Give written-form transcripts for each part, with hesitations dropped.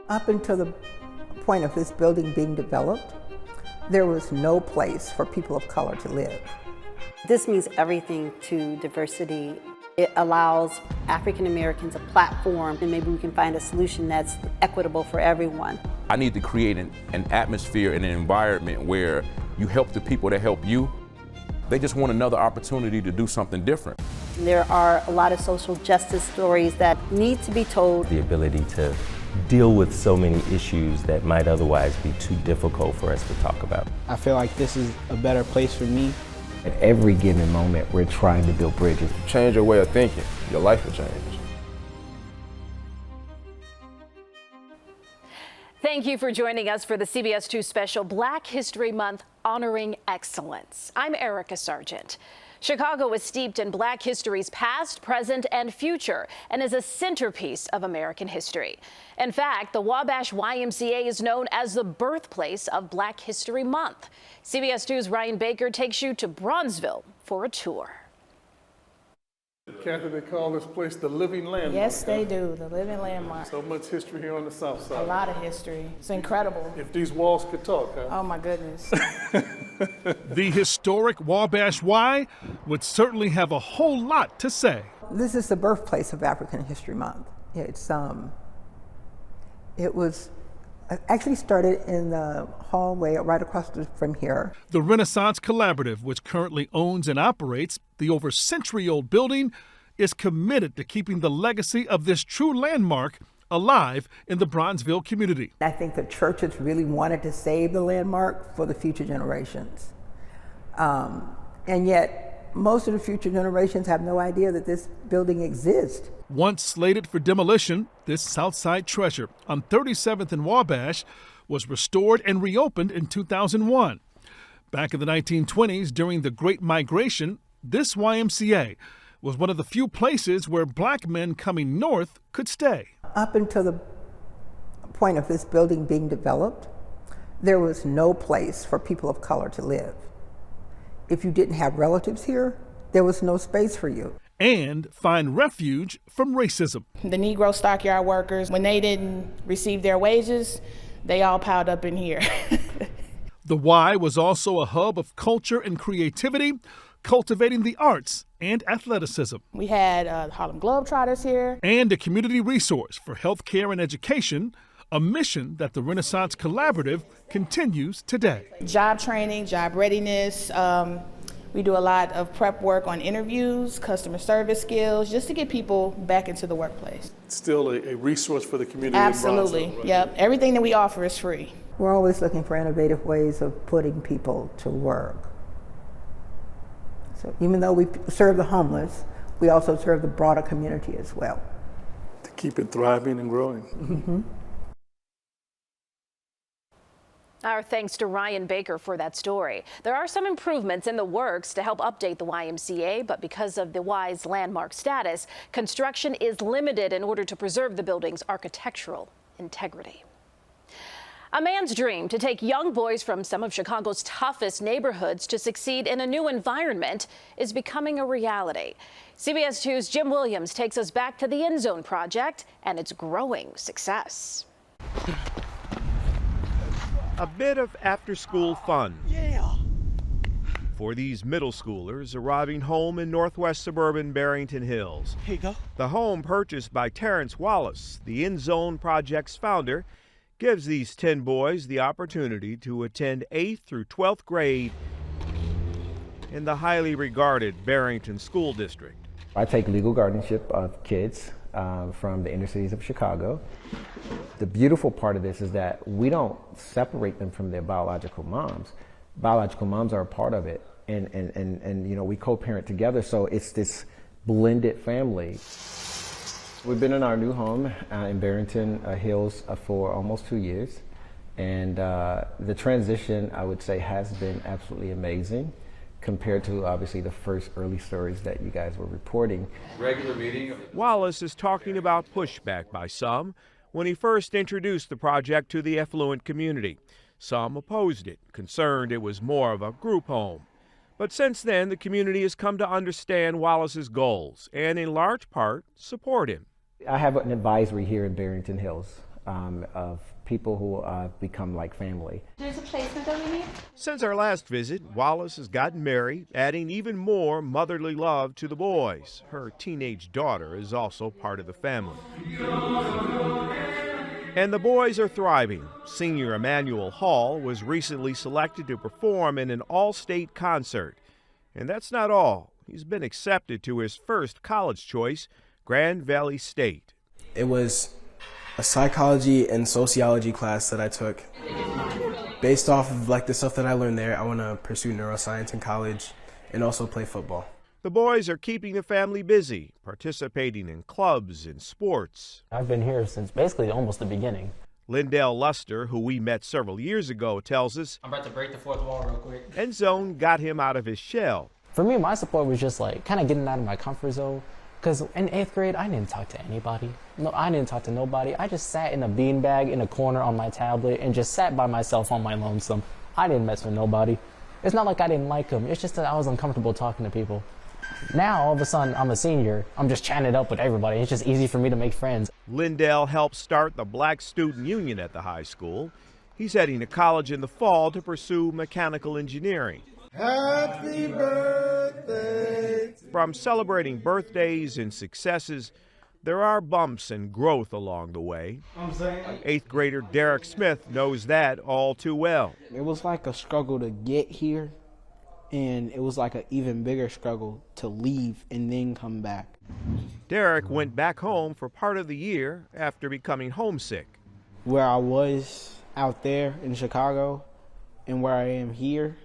Up until the point of this building being developed, there was no place for people of color to live. This means everything to diversity. It allows African Americans a platform, and maybe we can find a solution that's equitable for everyone. I need to create an atmosphere and an environment where you help the people that help you. They just want another opportunity to do something different. There are a lot of social justice stories that need to be told. The ability to deal with so many issues that might otherwise be too difficult for us to talk about. I feel like this is a better place for me. At every given moment, we're trying to build bridges. Change your way of thinking, your life will change. Thank you for joining us for the CBS 2 special Black History Month Honoring Excellence. I'm Erica Sargent. Chicago is steeped in Black history's past, present, and future, and is a centerpiece of American history. In fact, the Wabash YMCA is known as the birthplace of Black History Month. CBS 2's Ryan Baker takes you to Bronzeville for a tour. Kathy, they call this place the living landmark. Yes, they do, the living landmark. So much history here on the south side. A lot of history. It's incredible. If these walls could talk, huh? Oh my goodness. The historic Wabash Y would certainly have a whole lot to say. This is the birthplace of African History Month. It was actually started in the hallway right across from here. The Renaissance Collaborative, which currently owns and operates the over century-old building, is committed to keeping the legacy of this true landmark alive in the Bronzeville community. I think the churches really wanted to save the landmark for the future generations. And yet, most of the future generations have no idea that this building exists. Once slated for demolition, this Southside treasure on 37th and Wabash was restored and reopened in 2001. Back in the 1920s, during the Great Migration, this YMCA was one of the few places where Black men coming north could stay. Up until the point of this building being developed, there was no place for people of color to live. If you didn't have relatives here, there was no space for you. And find refuge from racism. The Negro stockyard workers, when they didn't receive their wages, they all piled up in here. The Y was also a hub of culture and creativity, cultivating the arts and athleticism. We had Harlem Globetrotters here. And a community resource for healthcare and education, a mission that the Renaissance Collaborative continues today. Job training, job readiness. We do a lot of prep work on interviews, customer service skills, just to get people back into the workplace. It's still a resource for the community. Absolutely, in Bronzeville, right? Yep. Everything that we offer is free. We're always looking for innovative ways of putting people to work. So even though we serve the homeless, we also serve the broader community as well. To keep it thriving and growing. Mm-hmm. Our thanks to Ryan Baker for that story. There are some improvements in the works to help update the YMCA, but because of the Y's landmark status, construction is limited in order to preserve the building's architectural integrity. A man's dream to take young boys from some of Chicago's toughest neighborhoods to succeed in a new environment is becoming a reality. CBS 2's Jim Williams takes us back to the End Zone project and its growing success. A bit of after-school fun. Yeah. For these middle schoolers arriving home in northwest suburban Barrington Hills. Here you go. The home purchased by Terrence Wallace, the End Zone Project's founder, gives these 10 boys the opportunity to attend 8th through 12th grade in the highly regarded Barrington School District. I take legal guardianship of kids from the inner cities of Chicago. The beautiful part of this is that we don't separate them from their biological moms. Biological moms are a part of it, and you know, we co-parent together, so it's this blended family. We've been in our new home in Barrington Hills for almost 2 years, and the transition, I would say, has been absolutely amazing compared to obviously the first early stories that you guys were reporting. Regular meeting. Wallace is talking about pushback by some when he first introduced the project to the affluent community. Some opposed it, concerned it was more of a group home. But since then, the community has come to understand Wallace's goals and in large part support him. I have an advisory here in Barrington Hills of people who become like family. There's a placement that we need. Since our last visit, Wallace has gotten married, adding even more motherly love to the boys. Her teenage daughter is also part of the family. And the boys are thriving. Senior Emmanuel Hall was recently selected to perform in an all-state concert. And that's not all. He's been accepted to his first college choice, Grand Valley State. It was a psychology and sociology class that I took. Based off of the stuff that I learned there, I want to pursue neuroscience in college and also play football. The boys are keeping the family busy, participating in clubs and sports. I've been here since basically almost the beginning. Lindell Luster, who we met several years ago, tells us, I'm about to break the fourth wall real quick. End Zone got him out of his shell. For me, my support was just kind of getting out of my comfort zone. Because in 8th grade, I didn't talk to anybody. No, I didn't talk to nobody. I just sat in a beanbag in a corner on my tablet and just sat by myself on my lonesome. I didn't mess with nobody. It's not like I didn't like them. It's just that I was uncomfortable talking to people. Now, all of a sudden, I'm a senior. I'm just chatting it up with everybody. It's just easy for me to make friends. Lindell helped start the Black Student Union at the high school. He's heading to college in the fall to pursue mechanical engineering. Happy birthday. From celebrating birthdays and successes, there are bumps and growth along the way. 8th grader Derek Smith knows that all too well. It was like a struggle to get here, and it was like an even bigger struggle to leave and then come back. Derek went back home for part of the year after becoming homesick. Where I was out there in Chicago and where I am here,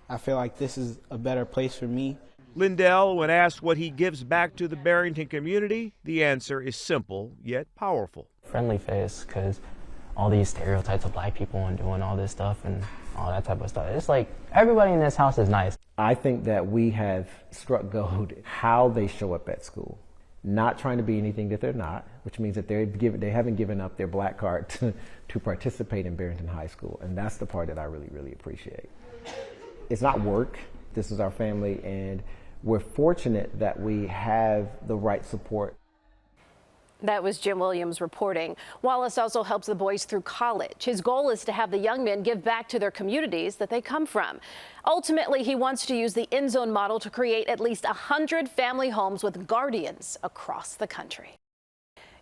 I feel like this is a better place for me. Lindell, when asked what he gives back to the Barrington community, the answer is simple yet powerful. Friendly face, because all these stereotypes of black people and doing all this stuff and all that type of stuff. It's like everybody in this house is nice. I think that we have struck gold how they show up at school. Not trying to be anything that they're not, which means that they haven't given up their black card to participate in Barrington High School. And that's the part that I really, really appreciate. It's not work. This is our family, and we're fortunate that we have the right support. That was Jim Williams reporting. Wallace also helps the boys through college. His goal is to have the young men give back to their communities that they come from. Ultimately, he wants to use the End Zone model to create at least 100 family homes with guardians across the country.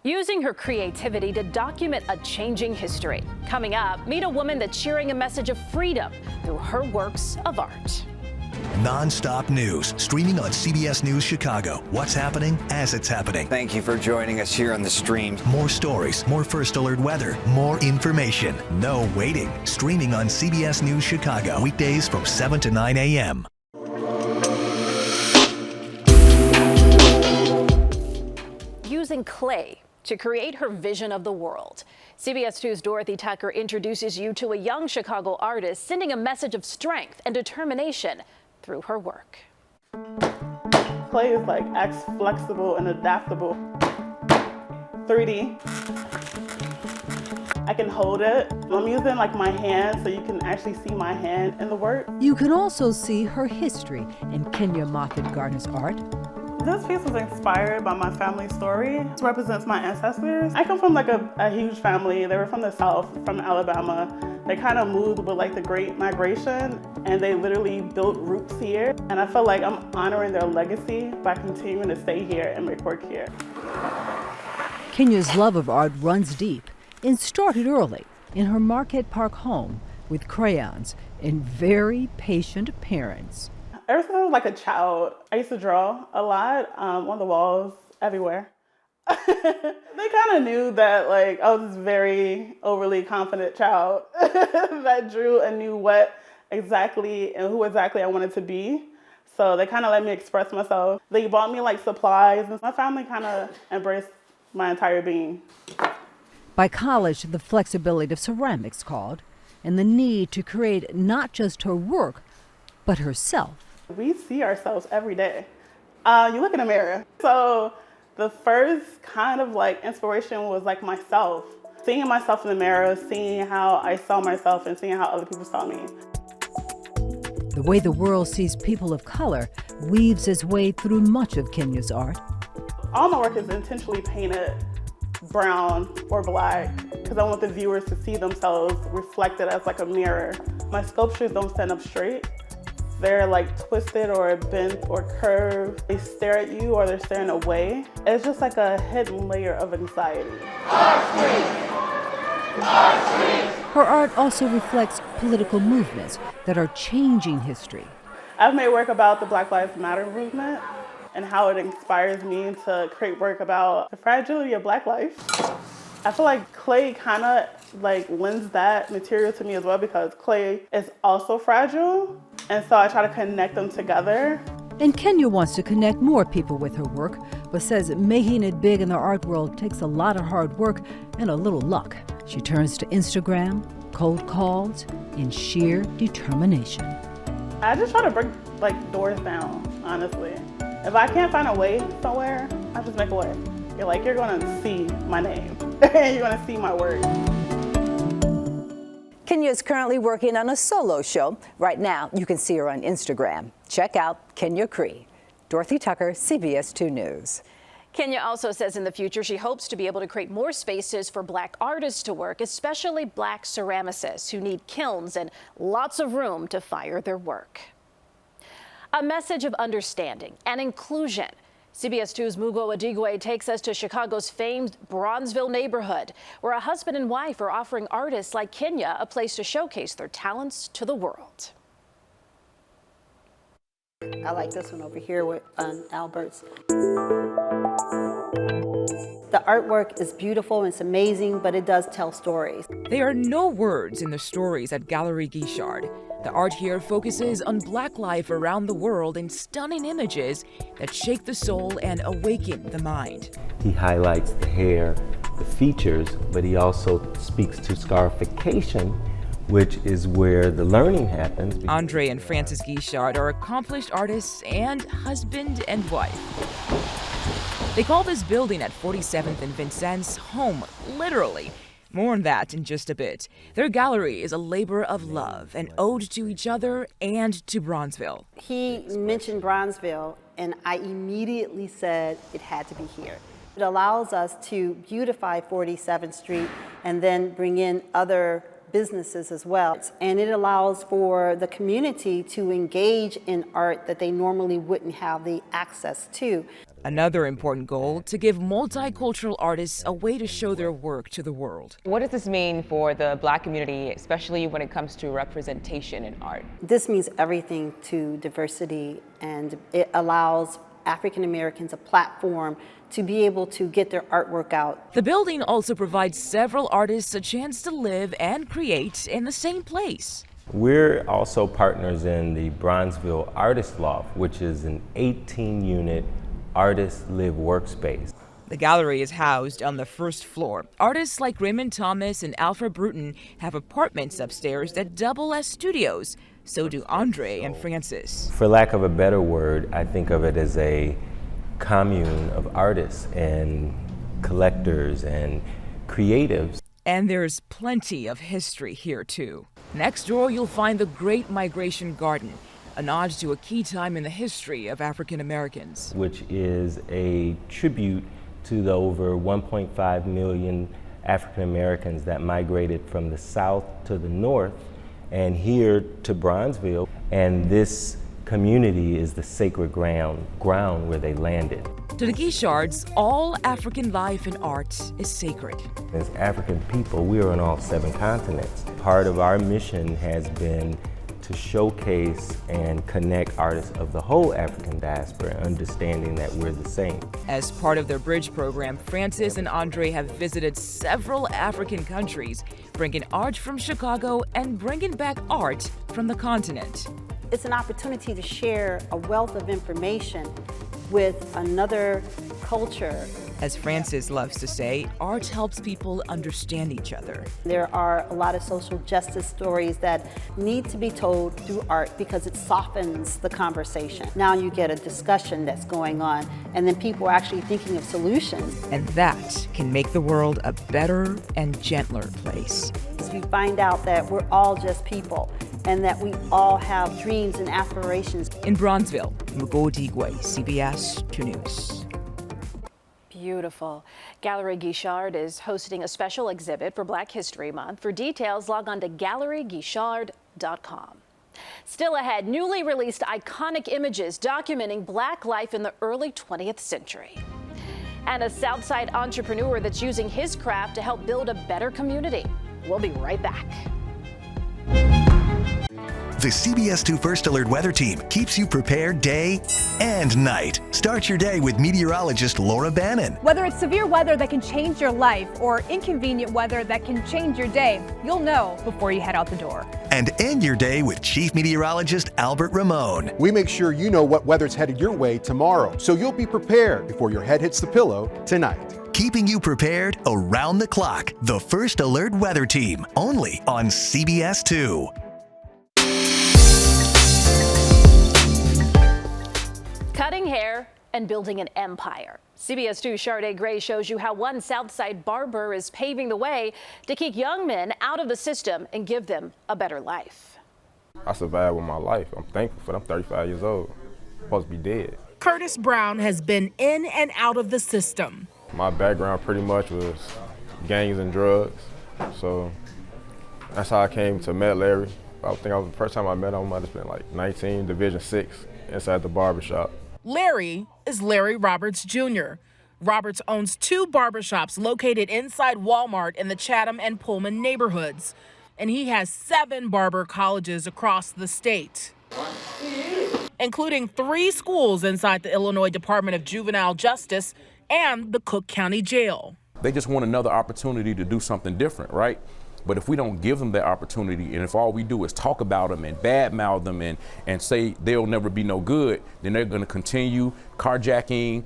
Using her creativity to document a changing history. Coming up, meet a woman that's sharing a message of freedom through her works of art. Non-stop news, streaming on CBS News Chicago. What's happening as it's happening. Thank you for joining us here on the stream. More stories, more first alert weather, more information. No waiting. Streaming on CBS News Chicago. Weekdays from 7 to 9 a.m. Using clay to create her vision of the world. CBS 2's Dorothy Tucker introduces you to a young Chicago artist sending a message of strength and determination through her work. Clay is acts flexible and adaptable. 3D. I can hold it. I'm using my hand so you can actually see my hand in the work. You can also see her history in Kenya Moffett Gardner's art. This piece was inspired by my family story. It represents my ancestors. I come from a huge family. They were from the South, from Alabama. They kind of moved with the Great Migration, and they literally built roots here. And I feel like I'm honoring their legacy by continuing to stay here and make work here. Kenya's love of art runs deep and started early in her Marquette Park home with crayons and very patient parents. Ever since I was a child, I used to draw a lot on the walls everywhere. They kind of knew that I was this very overly confident child that drew and knew what exactly and who exactly I wanted to be. So they kind of let me express myself. They bought me supplies, and my family kind of embraced my entire being. By college, the flexibility of ceramics called, and the need to create not just her work, but herself. We see ourselves every day. You look in a mirror. So the first kind of inspiration was myself. Seeing myself in the mirror, seeing how I saw myself and seeing how other people saw me. The way the world sees people of color weaves its way through much of Kenya's art. All my work is intentionally painted brown or black because because I want the viewers to see themselves reflected as like a mirror. My sculptures don't stand up straight. They're like twisted or bent or curved. They stare at you or they're staring away. It's just like a hidden layer of anxiety. Her art also reflects political movements that are changing history. I've made work about the Black Lives Matter movement and how it inspires me to create work about the fragility of Black life. I feel like clay kind of like lends that material to me as well because clay is also fragile. And so I try to connect them together. And Kenya wants to connect more people with her work, but says that making it big in the art world takes a lot of hard work and a little luck. She turns to Instagram, cold calls, and sheer determination. I just try to break like doors down, honestly. If I can't find a way somewhere, I just make a way. You're gonna see my name. You're gonna see my work. Kenya is currently working on a solo show. Right now, you can see her on Instagram. Check out Kenya Cree. Dorothy Tucker, CBS 2 News. Kenya also says in the future she hopes to be able to create more spaces for Black artists to work, especially Black ceramicists who need kilns and lots of room to fire their work. A message of understanding and inclusion. CBS 2's Mugo Adigwe takes us to Chicago's famed Bronzeville neighborhood, where a husband and wife are offering artists like Kenya a place to showcase their talents to the world. I like this one over here with Albert's. The artwork is beautiful and it's amazing, but it does tell stories. There are no words in the stories at Gallery Guichard. The art here focuses on Black life around the world in stunning images that shake the soul and awaken the mind. He highlights the hair, the features, but he also speaks to scarification, which is where the learning happens. Andre and Francis Guichard are accomplished artists and husband and wife. They call this building at 47th and Vincennes home, literally. More on that in just a bit. Their gallery is a labor of love, an ode to each other and to Bronzeville. He mentioned Bronzeville, and I immediately said it had to be here. It allows us to beautify 47th Street and then bring in other businesses as well. And it allows for the community to engage in art that they normally wouldn't have the access to. Another important goal, to give multicultural artists a way to show their work to the world. What does this mean for the Black community, especially when it comes to representation in art? This means everything to diversity, and it allows African Americans a platform to be able to get their artwork out. The building also provides several artists a chance to live and create in the same place. We're also partners in the Bronzeville Artist Loft, which is an 18-unit artist live workspace. The gallery is housed on the first floor. Artists like Raymond Thomas and Alfred Bruton have apartments upstairs that double as studios. So do Andre and Francis. For lack of a better word, I think of it as a commune of artists and collectors and creatives. And there's plenty of history here too. Next door you'll find the Great Migration Garden, a nod to a key time in the history of African Americans. Which is a tribute to the over 1.5 million African Americans that migrated from the south to the north and here to Bronzeville. And this community is the sacred ground where they landed. To the Guichards, all African life and art is sacred. As African people, we are on all 7 continents. Part of our mission has been to showcase and connect artists of the whole African diaspora, understanding that we're the same. As part of their bridge program, Francis and Andre have visited several African countries, bringing art from Chicago and bringing back art from the continent. It's an opportunity to share a wealth of information with another culture. As Francis loves to say, art helps people understand each other. There are a lot of social justice stories that need to be told through art because it softens the conversation. Now you get a discussion that's going on, and then people are actually thinking of solutions. And that can make the world a better and gentler place. We find out that we're all just people, and that we all have dreams and aspirations. In Bronzeville, Mugo Adigwe, CBS 2 News. Beautiful. Gallery Guichard is hosting a special exhibit for Black History Month. For details, log on to galleryguichard.com. Still ahead, newly released iconic images documenting Black life in the early 20th century. And a Southside entrepreneur that's using his craft to help build a better community. We'll be right back. The CBS 2 First Alert Weather Team keeps you prepared day and night. Start your day with meteorologist Laura Bannon. Whether it's severe weather that can change your life or inconvenient weather that can change your day, you'll know before you head out the door. And end your day with Chief Meteorologist Albert Ramon. We make sure you know what weather's headed your way tomorrow, so you'll be prepared before your head hits the pillow tonight. Keeping you prepared around the clock. The First Alert Weather Team, only on CBS 2. Cutting hair and building an empire. CBS 2 Sade Gray shows you how one Southside barber is paving the way to keep young men out of the system and give them a better life. I survived with my life. I'm thankful for it. I'm 35 years old. I'm supposed to be dead. Curtis Brown has been in and out of the system. My background pretty much was gangs and drugs. So that's how I came to met Larry. I think the first time I met him, I might have been like 19, Division 6, inside the barbershop. Larry is Larry Roberts Jr. Roberts owns 2 barbershops located inside Walmart in the Chatham and Pullman neighborhoods. And he has 7 barber colleges across the state, including 3 schools inside the Illinois Department of Juvenile Justice and the Cook County Jail. They just want another opportunity to do something different, right? But if we don't give them that opportunity, and if all we do is talk about them and badmouth them and say they'll never be no good, then they're going to continue carjacking,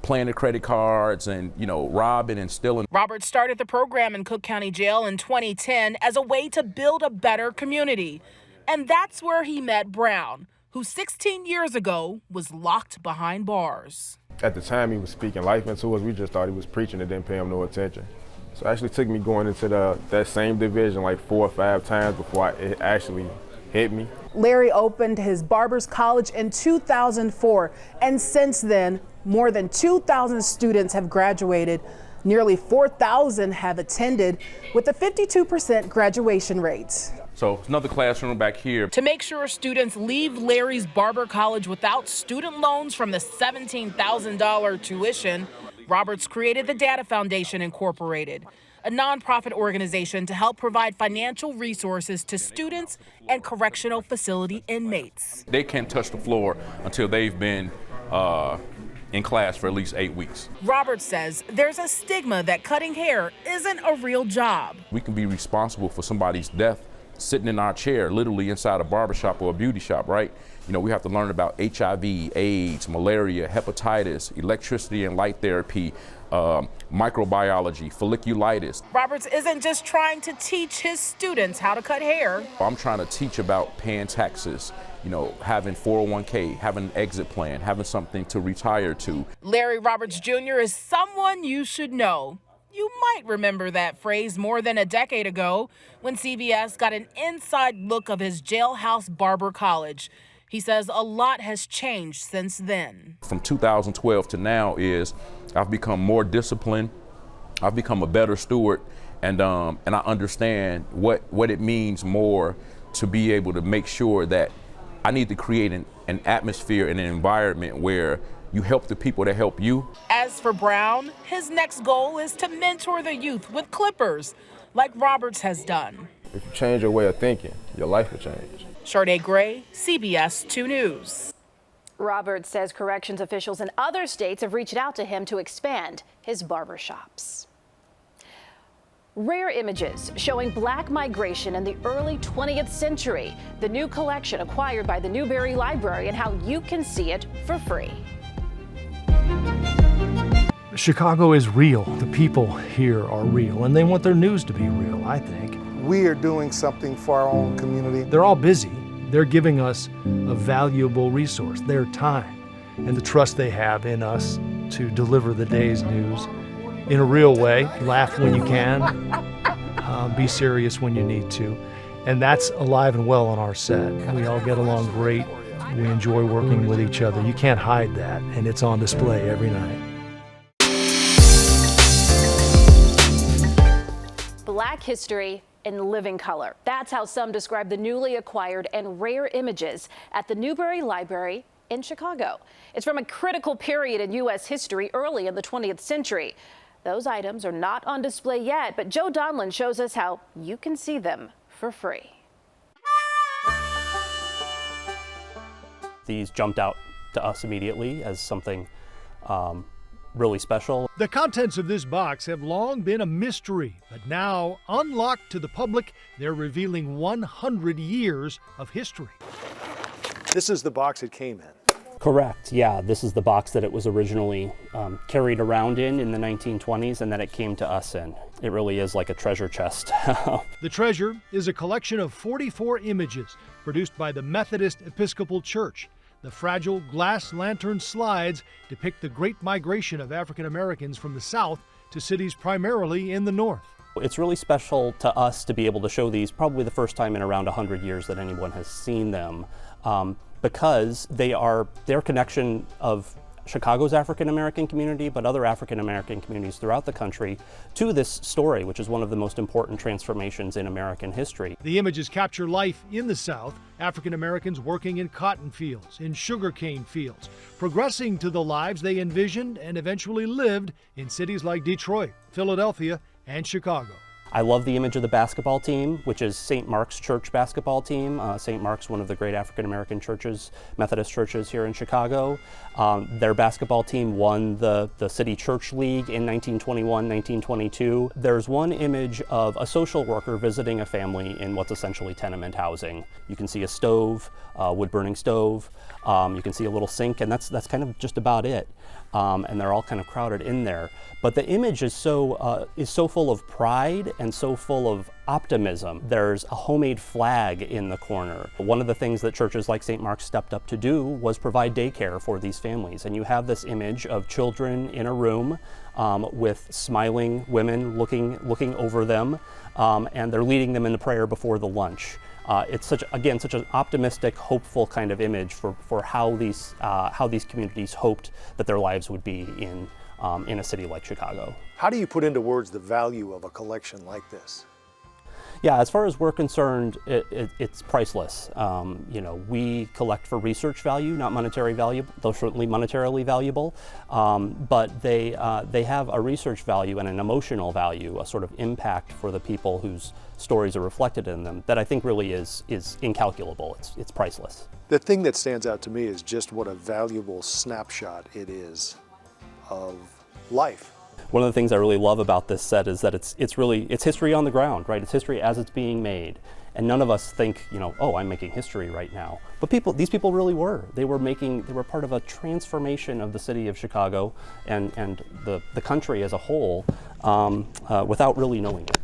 playing the credit cards and, robbing and stealing. Roberts started the program in Cook County Jail in 2010 as a way to build a better community. And that's where he met Brown, who 16 years ago was locked behind bars. At the time he was speaking life into us, we just thought he was preaching and didn't pay him no attention. So it actually took me going into that same division like 4 or 5 times before it actually hit me. Larry opened his Barber's College in 2004, and since then, more than 2,000 students have graduated. Nearly 4,000 have attended, with a 52% graduation rate. So another classroom back here. To make sure students leave Larry's Barber College without student loans from the $17,000 tuition, Roberts created the Data Foundation Incorporated, a nonprofit organization to help provide financial resources to students and correctional facility inmates. They can't touch the floor until they've been in class for at least 8 weeks. Roberts says there's a stigma that cutting hair isn't a real job. We can be responsible for somebody's death sitting in our chair, literally inside a barbershop or a beauty shop, right? We have to learn about HIV, AIDS, malaria, hepatitis, electricity and light therapy, microbiology, folliculitis. Roberts isn't just trying to teach his students how to cut hair. I'm trying to teach about paying taxes, having 401k, having an exit plan, having something to retire to. Larry Roberts Jr. is someone you should know. You might remember that phrase more than a decade ago when CBS got an inside look of his jailhouse barber college. He says a lot has changed since then. From 2012 to now I've become more disciplined. I've become a better steward, and I understand what it means more to be able to make sure that I need to create an atmosphere and an environment where you help the people that help you. As for Brown, his next goal is to mentor the youth with clippers, like Roberts has done. If you change your way of thinking, your life will change. Sade Gray, CBS 2 News. Roberts says corrections officials in other states have reached out to him to expand his barbershops. Rare images showing Black migration in the early 20th century. The new collection acquired by the Newbury Library and how you can see it for free. Chicago is real. The people here are real, and they want their news to be real, I think. We are doing something for our own community. They're all busy. They're giving us a valuable resource, their time, and the trust they have in us to deliver the day's news in a real way. Laugh when you can, be serious when you need to. And that's alive and well on our set. We all get along great. We enjoy working with each other. You can't hide that, and it's on display every night. Black history in living color. That's how some describe the newly acquired and rare images at the Newbury Library in Chicago. It's from a critical period in U.S. history early in the 20th century. Those items are not on display yet, but Joe Donlin shows us how you can see them for free. These jumped out to us immediately as something really special. The contents of this box have long been a mystery, but now, unlocked to the public, they're revealing 100 years of history. This is the box it came in. Correct, yeah. This is the box that it was originally carried around in the 1920s and that it came to us in. It really is like a treasure chest. The treasure is a collection of 44 images produced by the Methodist Episcopal Church. The fragile glass lantern slides depict the great migration of African Americans from the South to cities primarily in the North. It's really special to us to be able to show these, probably the first time in around 100 years that anyone has seen them, because they are their connection of Chicago's African American community, but other African American communities throughout the country, to this story, which is one of the most important transformations in American history. The images capture life in the South, African Americans working in cotton fields, in sugarcane fields, progressing to the lives they envisioned and eventually lived in cities like Detroit, Philadelphia, and Chicago. I love the image of the basketball team, which is St. Mark's Church basketball team. St. Mark's, one of the great African American churches, Methodist churches here in Chicago. Their basketball team won the City Church League in 1921, 1922. There's one image of a social worker visiting a family in what's essentially tenement housing. You can see a stove, wood-burning stove. You can see a little sink, and that's kind of just about it. And they're all kind of crowded in there. But the image is so full of pride and so full of optimism. There's a homemade flag in the corner. One of the things that churches like St. Mark's stepped up to do was provide daycare for these families. And you have this image of children in a room with smiling women looking over them, and they're leading them into prayer before the lunch. It's such an optimistic, hopeful kind of image for how these communities hoped that their lives would be in a city like Chicago. How do you put into words the value of a collection like this? Yeah, as far as we're concerned, it's priceless. We collect for research value, not monetary value. They're certainly monetarily valuable, but they have a research value and an emotional value, a sort of impact for the people whose stories are reflected in them that I think really is incalculable. It's priceless. The thing that stands out to me is just what a valuable snapshot it is of life. One of the things I really love about this set is that it's history on the ground, right? It's history as it's being made. And none of us think, oh, I'm making history right now. But these people really were. They were part of a transformation of the city of Chicago and the country as a whole without really knowing it.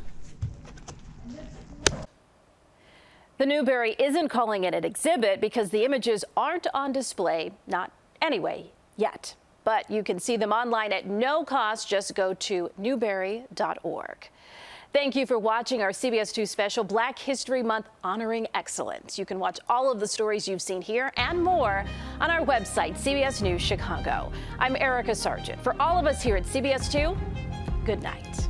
The Newbury isn't calling it an exhibit because the images aren't on display, not anyway, yet. But you can see them online at no cost. Just go to newbury.org. Thank you for watching our CBS 2 special Black History Month Honoring Excellence. You can watch all of the stories you've seen here and more on our website, CBS News Chicago. I'm Erica Sargent. For all of us here at CBS 2, good night.